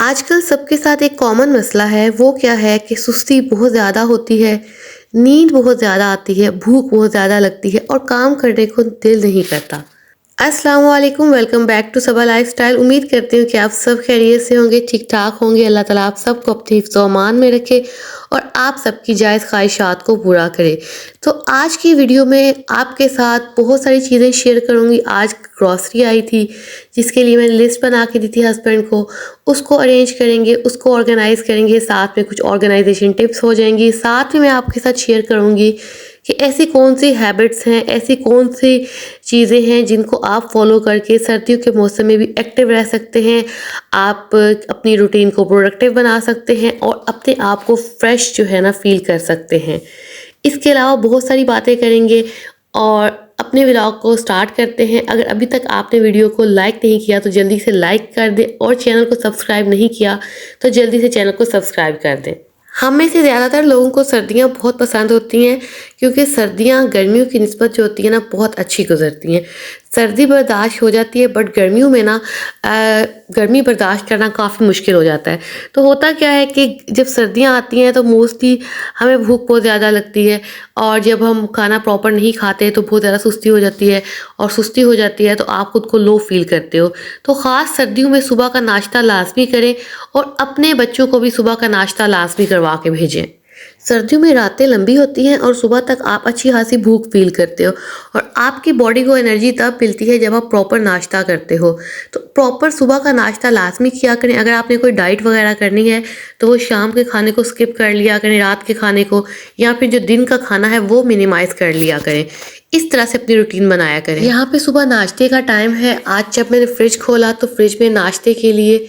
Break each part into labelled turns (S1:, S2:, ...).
S1: आजकल सबके साथ एक कॉमन मसला है, वो क्या है कि सुस्ती बहुत ज़्यादा होती है, नींद बहुत ज़्यादा आती है, भूख बहुत ज़्यादा लगती है और काम करने को दिल नहीं करता। अस्सलाम वालेकुम, welcome back to Saba lifestyle. उम्मीद करती हूँ कि आप सब खैरियत से होंगे, ठीक-ठाक होंगे। अल्लाह ताला आप सबको अपने हिफ्ज़-ओ-अमान में रखे और आप सबकी जायज़ ख़्वाहिशात को पूरा करे। तो आज की वीडियो में आपके साथ बहुत सारी चीज़ें शेयर करूँगी। आज ग्रॉसरी आई थी, जिसके लिए मैंने लिस्ट बना के दी थी हस्बैंड को। उसको अरेंज करेंगे, उसको ऑर्गेनाइज़ करेंगे, साथ में कुछ ऑर्गेनाइजेशन टिप्स हो जाएंगी। साथ में मैं आपके साथ शेयर करूँगी कि ऐसी कौन सी हैबिट्स हैं, ऐसी कौन सी चीज़ें हैं जिनको आप फॉलो करके सर्दियों के मौसम में भी एक्टिव रह सकते हैं। आप अपनी रूटीन को प्रोडक्टिव बना सकते हैं और अपने आप को फ्रेश जो है ना फील कर सकते हैं। इसके अलावा बहुत सारी बातें करेंगे और अपने व्लॉग को स्टार्ट करते हैं। अगर अभी तक आपने वीडियो को लाइक नहीं किया तो जल्दी से लाइक कर दें और चैनल को सब्सक्राइब नहीं किया तो जल्दी से चैनल को सब्सक्राइब कर दें। हम में से ज़्यादातर लोगों को सर्दियाँ बहुत पसंद होती हैं, क्योंकि सर्दियाँ गर्मियों की निस्बत जो होती है ना बहुत अच्छी गुजरती हैं। सर्दी बर्दाश्त हो जाती है, बट गर्मियों में ना गर्मी बर्दाश्त करना काफ़ी मुश्किल हो जाता है। तो होता क्या है कि जब सर्दियाँ आती हैं तो मोस्टली हमें भूख बहुत ज़्यादा लगती है और जब हम खाना प्रॉपर नहीं खाते तो बहुत ज़्यादा सुस्ती हो जाती है और सुस्ती हो जाती है तो आप खुद को लो फील करते हो। तो ख़ास सर्दियों में सुबह का नाश्ता लाजमी करें और अपने बच्चों को भी सुबह का नाश्ता लाजमी करवा के भेजें। सर्दियों में रातें लंबी होती हैं और सुबह तक आप अच्छी खासी भूख फील करते हो और आपकी बॉडी को एनर्जी तब मिलती है जब आप प्रॉपर नाश्ता करते हो। तो प्रॉपर सुबह का नाश्ता लाजमी किया करें। अगर आपने कोई डाइट वगैरह करनी है तो वो शाम के खाने को स्किप कर लिया करें, रात के खाने को, या फिर जो दिन का खाना है वो मिनिमाइज कर लिया करें। इस तरह से अपनी रूटीन बनाया करें। यहाँ पे सुबह नाश्ते का टाइम है। आज जब मैंने फ्रिज खोला तो फ्रिज में नाश्ते के लिए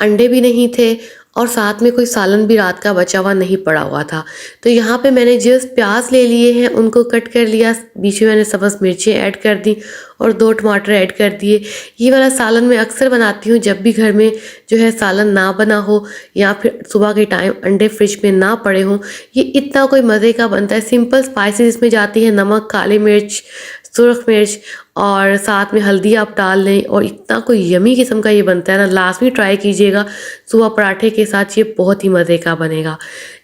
S1: अंडे भी नहीं थे और साथ में कोई सालन भी रात का बचा हुआ नहीं पड़ा हुआ था। तो यहाँ पे मैंने जस्ट प्याज ले लिए हैं, उनको कट कर लिया, बीच में मैंने सब्ज़ मिर्चें ऐड कर दी और 2 टमाटर ऐड कर दिए। ये वाला सालन मैं अक्सर बनाती हूँ जब भी घर में जो है सालन ना बना हो या फिर सुबह के टाइम अंडे फ्रिज में ना पड़े हों। ये इतना कोई मज़े का बनता है। सिंपल स्पाइसेस इसमें जाती है, नमक, काली मिर्च, सुरख मिर्च और साथ में हल्दी आप डाल लें और इतना कोई यमी किस्म का ये बनता है ना, लाजमी ट्राई कीजिएगा। सुबह पराठे के साथ ये बहुत ही मज़े का बनेगा।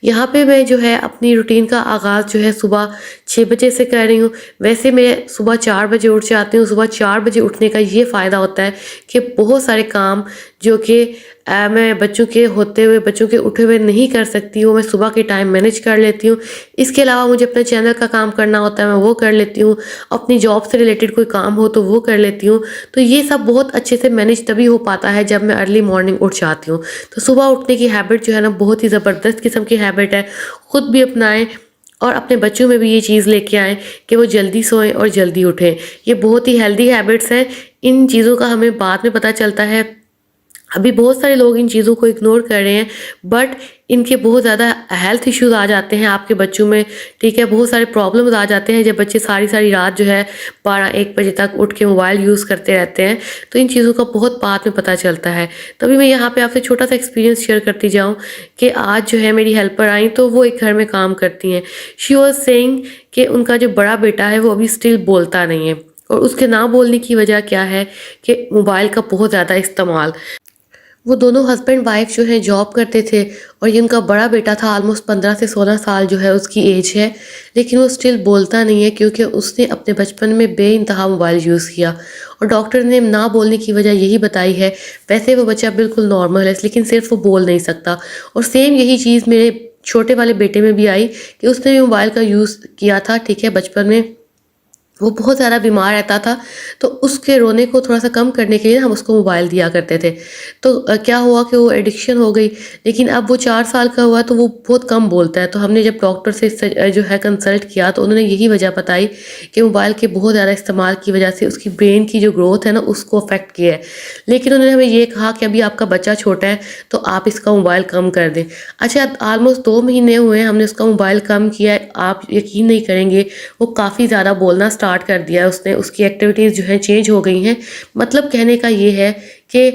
S1: यहाँ पे मैं जो है अपनी रूटीन का आगाज़ जो है सुबह 6 बजे से कर रही हूँ। वैसे मैं सुबह 4 बजे उठ जाती हूँ। सुबह 4 बजे उठने का ये फ़ायदा होता है कि बहुत सारे काम जो कि मैं बच्चों के होते हुए, बच्चों के उठे हुए नहीं कर सकती हूँ, मैं सुबह के टाइम मैनेज कर लेती हूँ। इसके अलावा मुझे अपने चैनल का काम करना होता है, मैं वो कर लेती हूँ। अपनी जॉब से रिलेटेड कोई काम हो तो वो कर लेती हूँ। तो ये सब बहुत अच्छे से मैनेज तभी हो पाता है जब मैं अर्ली मॉर्निंग उठ जाती हूँ। तो सुबह उठने की हैबिट जो है ना बहुत ही ज़बरदस्त किस्म की हैबिट है। खुद भी अपनाएं और अपने बच्चों में भी ये चीज़ लेके आएँ कि वो जल्दी सोएं और जल्दी उठें। ये बहुत ही हेल्दी हैबिट्स हैं। इन चीज़ों का हमें बाद में पता चलता है। अभी बहुत सारे लोग इन चीज़ों को इग्नोर कर रहे हैं, बट इनके बहुत ज़्यादा हेल्थ इश्यूज़ आ जाते हैं आपके बच्चों में, ठीक है? बहुत सारे प्रॉब्लम्स आ जाते हैं जब बच्चे सारी रात जो है 12-1 बजे तक उठ के मोबाइल यूज़ करते रहते हैं। तो इन चीज़ों का बहुत बाद में पता चलता है। तभी मैं यहाँ पे आपसे छोटा-सा एक्सपीरियंस शेयर करती जाऊँ कि आज जो है मेरी हेल्पर आई तो वो एक घर में काम करती हैं। शी वाज़ सेइंग कि उनका जो बड़ा बेटा है वो अभी स्टिल बोलता नहीं है और उसके ना बोलने की वजह क्या है कि मोबाइल का बहुत ज़्यादा इस्तेमाल। वो दोनों हस्बैंड वाइफ जो है जॉब करते थे और ये उनका बड़ा बेटा था, ऑलमोस्ट 15 से 16 साल जो है उसकी एज है, लेकिन वो स्टिल बोलता नहीं है क्योंकि उसने अपने बचपन में बेइंतहा मोबाइल यूज़ किया और डॉक्टर ने ना बोलने की वजह यही बताई है। वैसे वो बच्चा बिल्कुल नॉर्मल है, लेकिन सिर्फ वो बोल नहीं सकता। और सेम यही चीज़ मेरे छोटे वाले बेटे में भी आई कि उसने भी मोबाइल का यूज़ किया था, ठीक है? बचपन में वो बहुत ज़्यादा बीमार रहता था, तो उसके रोने को थोड़ा-सा कम करने के लिए हम उसको मोबाइल दिया करते थे। तो क्या हुआ कि वो एडिक्शन हो गई, लेकिन अब वो 4 साल का हुआ तो वो बहुत कम बोलता है। तो हमने जब डॉक्टर से जो है कंसल्ट किया तो उन्होंने यही वजह बताई कि मोबाइल के बहुत ज़्यादा इस्तेमाल की वजह से उसकी ब्रेन की जो ग्रोथ है ना उसको अफ़ेक्ट किया है। लेकिन उन्होंने हमें ये कहा कि अभी आपका बच्चा छोटा है तो आप इसका मोबाइल कम कर दें। अच्छा, ऑलमोस्ट 2 महीने हुए हैं हमने उसका मोबाइल कम किया है। आप यकीन नहीं करेंगे, वो काफ़ी ज़्यादा बोलना स्टार्ट कर दिया है उसने। उसकी एक्टिविटीज़ जो हैं चेंज हो गई हैं। मतलब कहने का ये है कि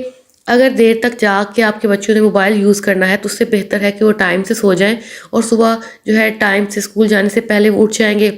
S1: अगर देर तक जाग के आपके बच्चों ने मोबाइल यूज़ करना है तो उससे बेहतर है कि वो टाइम से सो जाएँ और सुबह जो है टाइम से स्कूल जाने से पहले वो उठ जाएँगे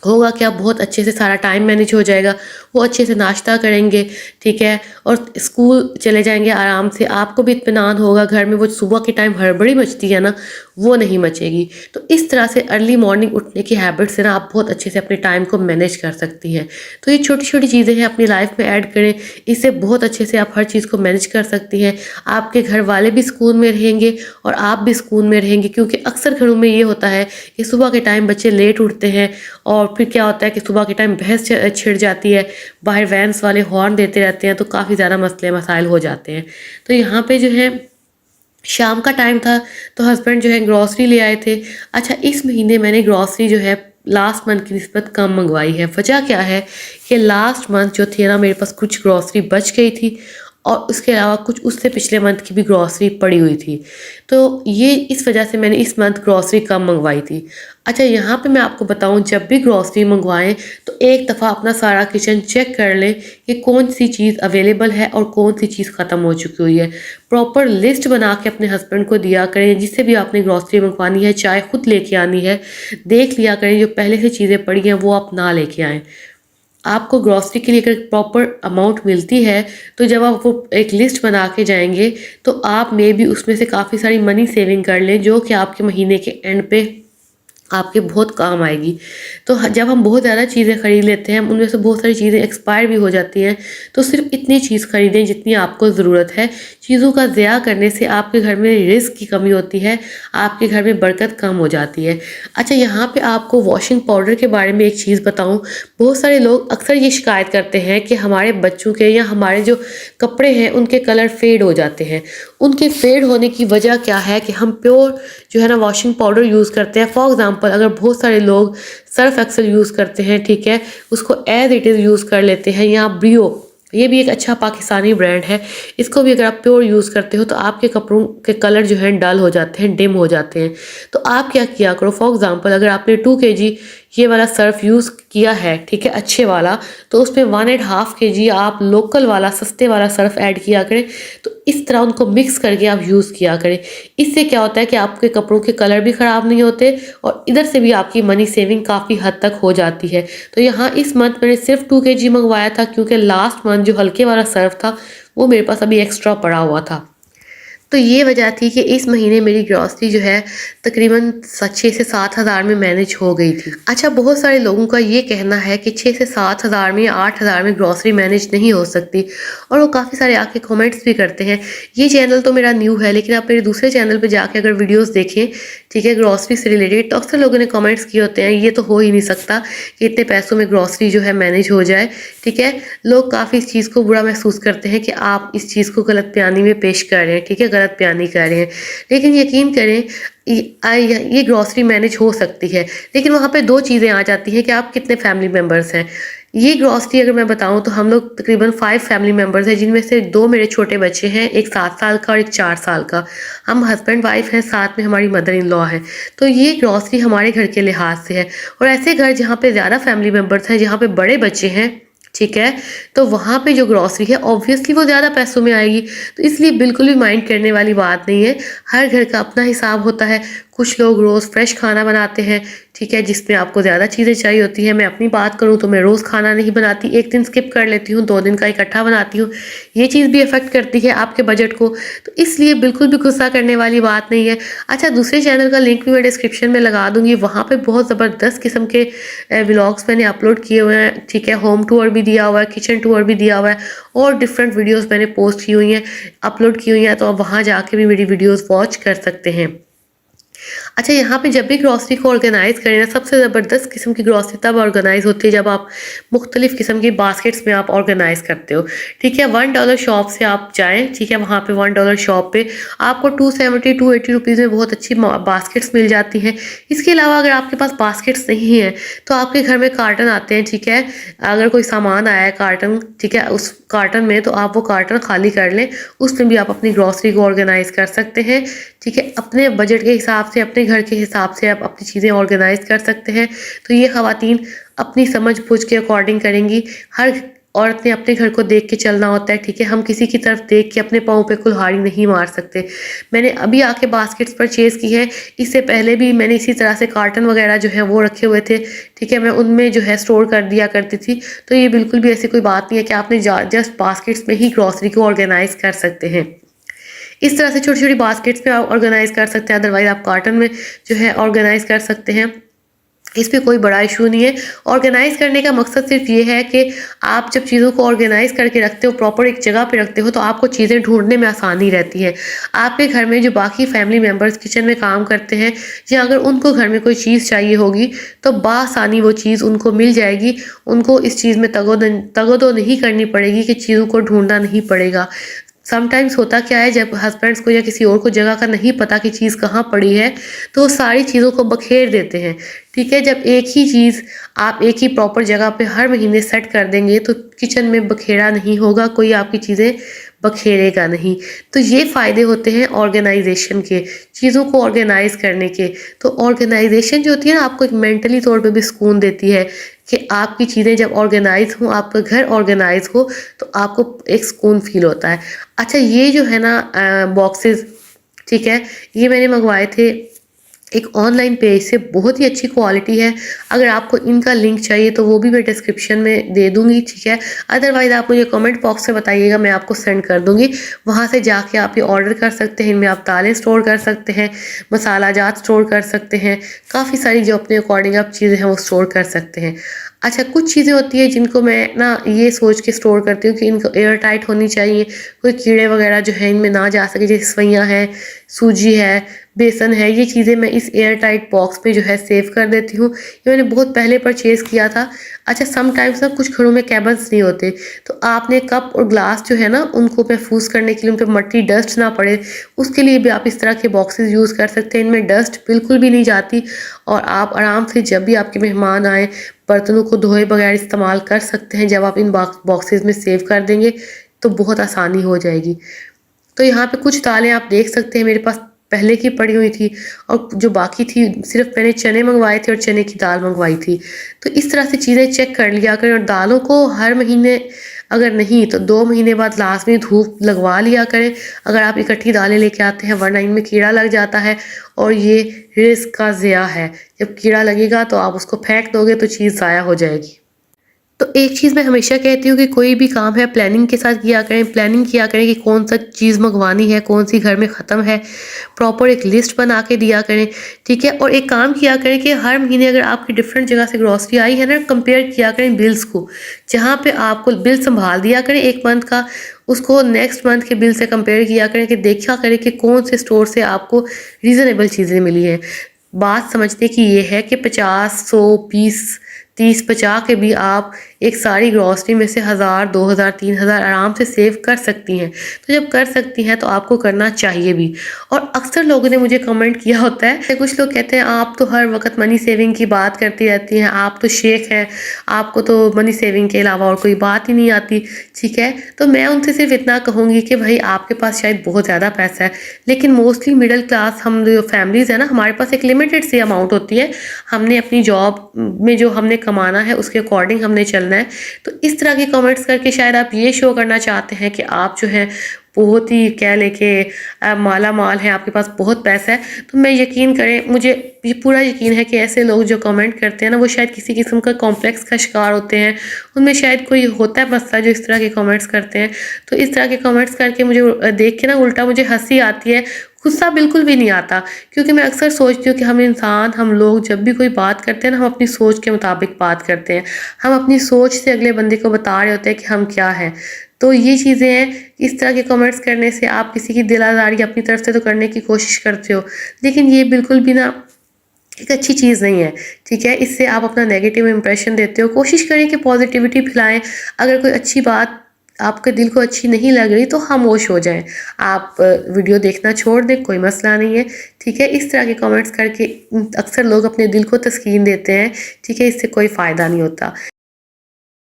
S1: होगा क्या, बहुत अच्छे से सारा टाइम मैनेज हो जाएगा। वो अच्छे से नाश्ता करेंगे, ठीक है, और स्कूल चले जाएंगे आराम से। आपको भी इत्मीनान होगा, घर में वो सुबह के टाइम हड़बड़ी मचती है ना, वो नहीं मचेगी। तो इस तरह से अर्ली मॉर्निंग उठने की हैबिट से ना आप बहुत अच्छे से अपने टाइम को मैनेज कर सकती हैं। तो ये छोटी छोटी चीज़ें हैं, अपनी लाइफ में ऐड करें, इससे बहुत अच्छे से आप हर चीज़ को मैनेज कर सकती हैं। आपके घर वाले भी सुकून में रहेंगे और आप भी सुकून में रहेंगे, क्योंकि अक्सर घरों में ये होता है कि सुबह के टाइम बच्चे लेट उठते हैं और फिर क्या होता है कि सुबह के टाइम बहस छिड़ जाती है, बाहर वैन्स वाले हॉर्न देते रहते हैं, तो काफ़ी ज़्यादा मसले मसाइल हो जाते हैं। तो यहाँ पे जो है शाम का टाइम था, तो हस्बैंड जो है ग्रॉसरी ले आए थे। अच्छा, इस महीने मैंने ग्रॉसरी जो है लास्ट मंथ की निस्बत कम मंगवाई है। वजह क्या है कि लास्ट मंथ जो थे ना, मेरे पास कुछ ग्रॉसरी बच गई थी और उसके अलावा कुछ उससे पिछले मंथ की भी ग्रॉसरी पड़ी हुई थी। तो ये इस वजह से मैंने इस मंथ ग्रॉसरी कम मंगवाई थी। अच्छा, यहाँ पे मैं आपको बताऊँ, जब भी ग्रॉसरी मंगवाएं तो एक दफ़ा अपना सारा किचन चेक कर लें कि कौन सी चीज़ अवेलेबल है और कौन सी चीज़ ख़त्म हो चुकी हुई है। प्रॉपर लिस्ट बना के अपने हस्बैंड को दिया करें, जिससे भी आपने ग्रॉसरी मंगवानी है, चाहे खुद लेके आनी है, देख लिया करें जो पहले से चीज़ें पड़ी हैं वो आप ना लेके आएँ। आपको ग्रॉसरी के लिए अगर प्रॉपर अमाउंट मिलती है, तो जब आप वो एक लिस्ट बना के जाएँगे, तो आप मे बी उसमें से काफ़ी सारी मनी सेविंग कर लें, जो कि आपके महीने के एंड पे आपके बहुत काम आएगी। तो जब हम बहुत ज़्यादा चीज़ें खरीद लेते हैं, उनमें से बहुत सारी चीज़ें एक्सपायर भी हो जाती हैं, तो सिर्फ इतनी चीज़ खरीदें जितनी आपको ज़रूरत है। चीज़ों का ज़िया करने से आपके घर में रिस्क की कमी होती है, आपके घर में बरकत कम हो जाती है। अच्छा, यहाँ पे आपको वॉशिंग पाउडर के बारे में एक चीज़ बताऊँ। बहुत सारे लोग अक्सर ये शिकायत करते हैं कि हमारे बच्चों के या हमारे जो कपड़े हैं उनके कलर फेड हो जाते हैं। उनके फेड होने की वजह क्या है कि हम प्योर जो है ना वॉशिंग पाउडर यूज़ करते हैं। फॉर एग्जांपल, अगर बहुत सारे लोग सर्फ एक्सेल यूज़ करते हैं, ठीक है, उसको एज इट इज़ यूज़ कर लेते हैं, या ब्रियो, ये भी एक अच्छा पाकिस्तानी ब्रांड है, इसको भी अगर आप प्योर यूज़ करते हो तो आपके कपड़ों के कलर जो है डल हो जाते हैं, डिम हो जाते हैं। तो आप क्या किया करो, फॉर एग्जांपल अगर आपने 2 केजी ये वाला सर्फ यूज़ किया है, ठीक है, अच्छे वाला, तो उसमें 1.5 केजी आप लोकल वाला सस्ते वाला सर्फ ऐड किया करें। तो इस तरह उनको मिक्स करके आप यूज़ किया करें। इससे क्या होता है कि आपके कपड़ों के कलर भी ख़राब नहीं होते और इधर से भी आपकी मनी सेविंग काफ़ी हद तक हो जाती है। तो यहाँ इस मंथ मैंने सिर्फ 2 केजी मंगवाया था, क्योंकि लास्ट मंथ जो हल्के वाला सर्फ था वो मेरे पास अभी एक्स्ट्रा पड़ा हुआ था। तो ये वजह थी कि इस महीने मेरी ग्रॉसरी जो है तकरीबन 6 से 7 हज़ार में मैनेज हो गई थी। अच्छा, बहुत सारे लोगों का ये कहना है कि 6 से 7 हज़ार में या 8 हज़ार में ग्रॉसरी मैनेज नहीं हो सकती, और वो काफ़ी सारे आके कमेंट्स भी करते हैं। ये चैनल तो मेरा न्यू है, लेकिन आप मेरे दूसरे चैनल पर जाके अगर वीडियोज़ देखें, ठीक है, ग्रॉसरी से रिलेटेड, तो अक्सर लोगों ने कमेंट्स किए होते हैं ये तो हो ही नहीं सकता कि इतने पैसों में ग्रॉसरी जो है मैनेज हो जाए, ठीक है। लोग काफ़ी इस चीज़ को बुरा महसूस करते हैं कि आप इस चीज़ को गलत बयानी में पेश कर रहे हैं, ठीक है, गलत बयानी कर रहे हैं। लेकिन यकीन करें, ये ग्रॉसरी मैनेज हो सकती है, लेकिन वहाँ पे 2 चीज़ें आ जाती हैं कि आप कितने फैमिली मेम्बर्स हैं। ये ग्रॉसरी अगर मैं बताऊँ तो हम लोग तकरीबन 5 फैमिली मेम्बर्स हैं, जिनमें से 2 मेरे छोटे बच्चे हैं, एक 7 साल का और एक 4 साल का। हम हस्बैंड वाइफ हैं, साथ में हमारी मदर इन लॉ है। तो ये ग्रॉसरी हमारे घर के लिहाज से है। और ऐसे घर जहाँ पे ज़्यादा फैमिली मेम्बर्स हैं, जहाँ पे बड़े बच्चे हैं, ठीक है, तो वहाँ पे जो ग्रॉसरी है ऑब्वियसली वो ज़्यादा पैसों में आएगी। तो इसलिए बिल्कुल भी माइंड करने वाली बात नहीं है। हर घर का अपना हिसाब होता है। कुछ लोग रोज़ फ्रेश खाना बनाते हैं, ठीक है, जिसमें आपको ज़्यादा चीज़ें चाहिए होती हैं। मैं अपनी बात करूँ तो मैं रोज़ खाना नहीं बनाती, एक दिन स्किप कर लेती हूँ, 2 दिन का इकट्ठा बनाती हूँ। ये चीज़ भी अफेक्ट करती है आपके बजट को, तो इसलिए बिल्कुल भी गुस्सा करने वाली बात नहीं है। अच्छा, दूसरे चैनल का लिंक भी मैं डिस्क्रिप्शन में लगा दूँगी, वहाँ पे बहुत ज़बरदस्त किस्म के व्लॉग्स मैंने अपलोड किए हुए हैं, ठीक है, होम टूर भी दिया हुआ है, किचन टूर भी दिया हुआ है, और डिफरेंट वीडियोज़ मैंने पोस्ट की हुई हैं, अपलोड की हुई हैं, तो आप वहाँ जाके भी मेरी वीडियोज़ वॉच कर सकते हैं। अच्छा, यहाँ पे जब भी ग्रॉसरी को ऑर्गेनाइज़ करें ना, सबसे ज़बरदस्त किस्म की ग्रॉसरी तब ऑर्गेनाइज़ होती है जब आप मुख्तलिफ़ किस्म की बास्केट्स में आप ऑर्गेनाइज़ करते हो, ठीक है। $1 शॉप से आप जाएँ, ठीक है, वहाँ पे $1 शॉप पे आपको 270-280 रुपीज़ में बहुत अच्छी बास्केट्स मिल जाती हैं। इसके अलावा अगर आपके पास बास्केट्स नहीं हैं, तो आपके घर में कार्टन आते हैं, ठीक है। अगर कोई सामान आया है कार्टन, ठीक है, उस कार्टन में, तो आप वो कार्टन खाली कर लें, उसमें भी आप अपनी ग्रॉसरी को ऑर्गेनाइज़ कर सकते हैं, ठीक है। अपने बजट के हिसाब से, अपने घर के हिसाब से आप अपनी चीज़ें ऑर्गेनाइज़ कर सकते हैं। तो ये ख़वातीन अपनी समझ बूझ के अकॉर्डिंग करेंगी। हर औरत ने अपने घर को देख के चलना होता है, ठीक है? हम किसी की तरफ देख के अपने पाँव पे कुल्हाड़ी नहीं मार सकते। मैंने अभी आके बास्केट्स परचेज़ की है, इससे पहले भी मैंने इसी तरह से कार्टन वगैरह जो है वो रखे हुए थे, ठीक है? मैं उनमें जो है स्टोर कर दिया करती थी। तो ये बिल्कुल भी ऐसी कोई बात नहीं है कि आपने जस्ट बास्केट्स में ही ग्रॉसरी को ऑर्गेनाइज़ कर सकते हैं। इस तरह से छोटी-छोटी बास्केट्स में आप ऑर्गेनाइज़ कर सकते हैं, अदरवाइज़ आप कार्टन में जो है ऑर्गेनाइज़ कर सकते हैं। इसमें कोई बड़ा इशू नहीं है। ऑर्गेनाइज़ करने का मकसद सिर्फ़ ये है कि आप जब चीज़ों को ऑर्गेनाइज़ करके रखते हो, प्रॉपर एक जगह पे रखते हो, तो आपको चीज़ें ढूँढने में आसानी रहती है। आपके घर में जो बाकी फैमिली मेंबर्स किचन में काम करते हैं, या अगर उनको घर में कोई चीज़ चाहिए होगी, तो बआसानी वो चीज़ उनको मिल जाएगी। उनको इस चीज़ में तगोदो नहीं करनी पड़ेगी कि चीज़ों को ढूँढना नहीं पड़ेगा। समटाइम्स होता क्या है, जब हस्बैंड्स को या किसी और को जगह का नहीं पता कि चीज़ कहाँ पड़ी है, तो वो सारी चीज़ों को बखेर देते हैं, ठीक है? जब एक ही चीज़ आप एक ही प्रॉपर जगह पे हर महीने सेट कर देंगे, तो किचन में बखेड़ा नहीं होगा, कोई आपकी चीज़ें बखेरेगा नहीं। तो ये फ़ायदे होते हैं ऑर्गेनाइज़ेशन के, चीज़ों को ऑर्गेनाइज़ करने के। तो ऑर्गेनाइज़ेशन जो होती है ना, आपको एक मेंटली तौर पे भी सुकून देती है कि आपकी चीज़ें जब ऑर्गेनाइज़ हों, आपका घर ऑर्गेनाइज़ हो, तो आपको एक सुकून फ़ील होता है। अच्छा, ये जो है ना बॉक्सेस, ठीक है? ये मैंने मँगवाए थे एक ऑनलाइन पेज से, बहुत ही अच्छी क्वालिटी है। अगर आपको इनका लिंक चाहिए तो वो भी मैं डिस्क्रिप्शन में दे दूँगी, ठीक है? अदरवाइज़ आप मुझे कमेंट बॉक्स में बताइएगा, मैं आपको सेंड कर दूँगी। वहाँ से जाके आप ये ऑर्डर कर सकते हैं। इनमें आप दालें स्टोर कर सकते हैं, मसाला जात स्टोर कर सकते हैं, काफ़ी सारी जो अपने अकॉर्डिंग आप चीज़ें हैं वो स्टोर कर सकते हैं। अच्छा, कुछ चीज़ें होती हैं जिनको मैं ना ये सोच के स्टोर करती हूँ कि इनको एयर टाइट होनी चाहिए, कोई कीड़े वगैरह जो हैं इनमें ना जा सके, जैसे सवइयाँ हैं, सूजी है, बेसन है, ये चीज़ें मैं इस एयर टाइट बॉक्स में जो है सेव कर देती हूँ। ये मैंने बहुत पहले परचेज़ किया था। अच्छा, समटाइम्स ना कुछ घरों में केबल्स नहीं होते, तो आपने कप और ग्लास जो है ना उनको महफूज़ करने के लिए उन पे मट्टी डस्ट ना पड़े, उसके लिए भी आप इस तरह के बॉक्सेस यूज़ कर सकते हैं। इनमें डस्ट बिल्कुल भी नहीं जाती और आप आराम से जब भी आपके मेहमान आएँ, बर्तनों को धोए बगैर इस्तेमाल कर सकते हैं। जब आप इन बॉक्सेस में सेव कर देंगे, तो बहुत आसानी हो जाएगी। तो यहाँ पे कुछ दालें आप देख सकते हैं मेरे पास पहले की पड़ी हुई थी, और जो बाकी थी सिर्फ मैंने चने मंगवाए थे और चने की दाल मंगवाई थी। तो इस तरह से चीज़ें चेक कर लिया करें, और दालों को हर महीने अगर नहीं तो 2 महीने बाद लाज़मी धूप लगवा लिया करें अगर आप इकट्ठी दालें लेके आते हैं, वरना इनमें कीड़ा लग जाता है और ये रिस्क का ज़िया है। जब कीड़ा लगेगा तो आप उसको फेंक दोगे तो चीज़ ज़ाया हो जाएगी। तो एक चीज़ मैं हमेशा कहती हूँ कि कोई भी काम है प्लानिंग के साथ किया करें, प्लानिंग किया करें कि कौन सा चीज़ मंगवानी है, कौन सी घर में ख़त्म है, प्रॉपर एक लिस्ट बना के दिया करें, ठीक है? और एक काम किया करें कि हर महीने अगर आपकी डिफरेंट जगह से ग्रॉसरी आई है ना, कंपेयर किया करें बिल्स को। जहाँ पे आपको बिल संभाल दिया करें 1 मंथ का, उसको नेक्स्ट मंथ के बिल से कंपेयर किया करें कि देखा करें कि कौन से स्टोर से आपको रीज़नेबल चीज़ें मिली हैं। बात समझने की ये है कि 50, 100, 20, 30, 50 के भी आप एक सारी ग्रॉसरी में से 1000, 2000, 3000 आराम से सेव कर सकती हैं। तो जब कर सकती हैं तो आपको करना चाहिए भी। और अक्सर लोगों ने मुझे कमेंट किया होता है, कुछ लोग कहते हैं आप तो हर वक़्त मनी सेविंग की बात करती रहती हैं, आप तो शेख हैं, आपको तो मनी सेविंग के अलावा और कोई बात ही नहीं आती, ठीक है? तो मैं उनसे सिर्फ़ इतना कहूँगी कि भई आपके पास शायद बहुत ज़्यादा पैसा है, लेकिन मोस्टली मिडल क्लास हम जो फैमिलीज़ है ना, हमारे पास एक लिमिटेड सी अमाउंट होती है। हमने अपनी जॉब में जो हमने कमाना है उसके अकॉर्डिंग हमने चलना है। तो इस तरह के कमेंट्स करके शायद आप ये शो करना चाहते हैं कि आप जो है बहुत ही कह लें कि माला माल हैं, आपके पास बहुत पैसा है। तो मैं यकीन करें, मुझे ये पूरा यकीन है कि ऐसे लोग जो कमेंट करते हैं ना, वो शायद किसी किस्म का कॉम्प्लेक्स का शिकार होते हैं। उनमें शायद कोई होता है मसला जो इस तरह के कमेंट्स करते हैं। तो इस तरह के कमेंट्स करके मुझे देख के ना उल्टा मुझे हँसी आती है, गुस्सा बिल्कुल भी नहीं आता, क्योंकि मैं अक्सर सोचती हूँ कि हम इंसान, हम लोग जब भी कोई बात करते हैं ना, हम अपनी सोच के मुताबिक बात करते हैं। हम अपनी सोच से अगले बंदे को बता रहे होते हैं कि हम क्या हैं। तो ये चीज़ें हैं, इस तरह के कमेंट्स करने से आप किसी की दिल आज़ारी अपनी तरफ से तो करने की कोशिश करते हो, लेकिन ये बिल्कुल भी ना एक अच्छी चीज़ नहीं है, ठीक है? इससे आप अपना नेगेटिव इंप्रेशन देते हो। कोशिश करें कि पॉज़िटिविटी फैलाएँ। अगर कोई अच्छी बात आपके दिल को अच्छी नहीं लग रही तो खामोश हो जाएँ। आप वीडियो देखना छोड़ दें, कोई मसला नहीं है, ठीक है? इस तरह के कमेंट्स करके अक्सर लोग अपने दिल को तस्कीन देते हैं, ठीक है? इससे कोई फ़ायदा नहीं होता।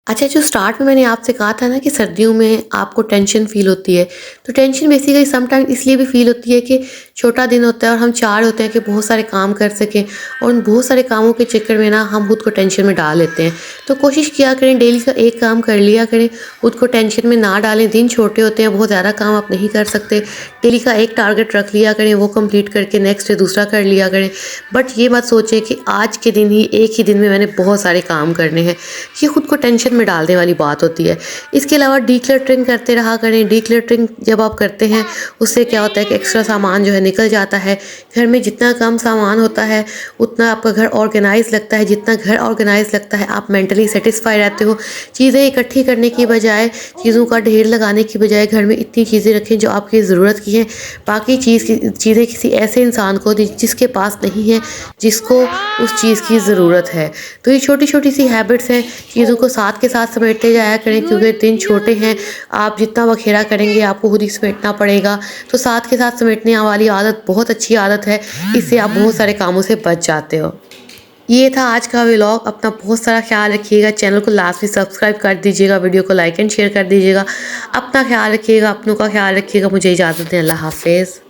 S1: अच्छा, जो स्टार्ट में मैंने आपसे कहा था ना कि सर्दियों में आपको टेंशन फ़ील होती है, तो टेंशन बेसिकली सम टाइम इसलिए भी फ़ील होती है कि छोटा दिन होता है और हम चाह रहे होते हैं कि बहुत सारे काम कर सकें और उन बहुत सारे कामों के चक्कर में ना हम खुद को टेंशन में डाल लेते हैं। तो कोशिश किया करें डेली का एक काम कर लिया करें, खुद को टेंशन में ना डालें। दिन छोटे होते हैं, बहुत ज़्यादा काम आप नहीं कर सकते। डेली का एक टारगेट रख लिया करें, वो कंप्लीट करके नेक्स्ट डे दूसरा कर लिया करें। बट ये मत सोचें कि आज के दिन ही एक ही दिन में मैंने बहुत सारे काम करने हैं। ये खुद को टेंशन में डालने वाली बात होती है। इसके अलावा डिक्लटरिंग करते रहा करें। डिक्लटरिंग जब आप करते हैं उससे क्या होता है कि एक्स्ट्रा सामान जो है निकल जाता है। घर में जितना कम सामान होता है उतना आपका घर ऑर्गेनाइज लगता है। जितना घर ऑर्गेनाइज लगता है आप मेंटली सेटिस्फाई रहते हो। चीज़ें इकट्ठी करने की बजाय, चीज़ों का ढेर लगाने की बजाय घर में इतनी चीज़ें रखें जो आपकी ज़रूरत की हैं। बाकी चीज़ें किसी ऐसे इंसान को दें जिसके पास नहीं है, जिसको उस चीज़ की ज़रूरत है। तो ये छोटी-छोटी सी हैबिट्स हैं, चीज़ों को साथ के साथ समेटते जाया करें क्योंकि दिन छोटे हैं। आप जितना बखेड़ा करेंगे आपको खुद ही समेटना पड़ेगा। तो साथ के साथ समेटने वाली आदत बहुत अच्छी आदत है। इससे आप बहुत सारे कामों से बच जाते हो। ये था आज का व्लॉग। अपना बहुत सारा ख्याल रखिएगा। चैनल को लास्ट में सब्सक्राइब कर दीजिएगा। वीडियो को लाइक एंड शेयर कर दीजिएगा। अपना ख्याल रखिएगा, अपनों का ख्याल रखिएगा। मुझे इजाज़त दें। अल्लाह हाफ़िज़।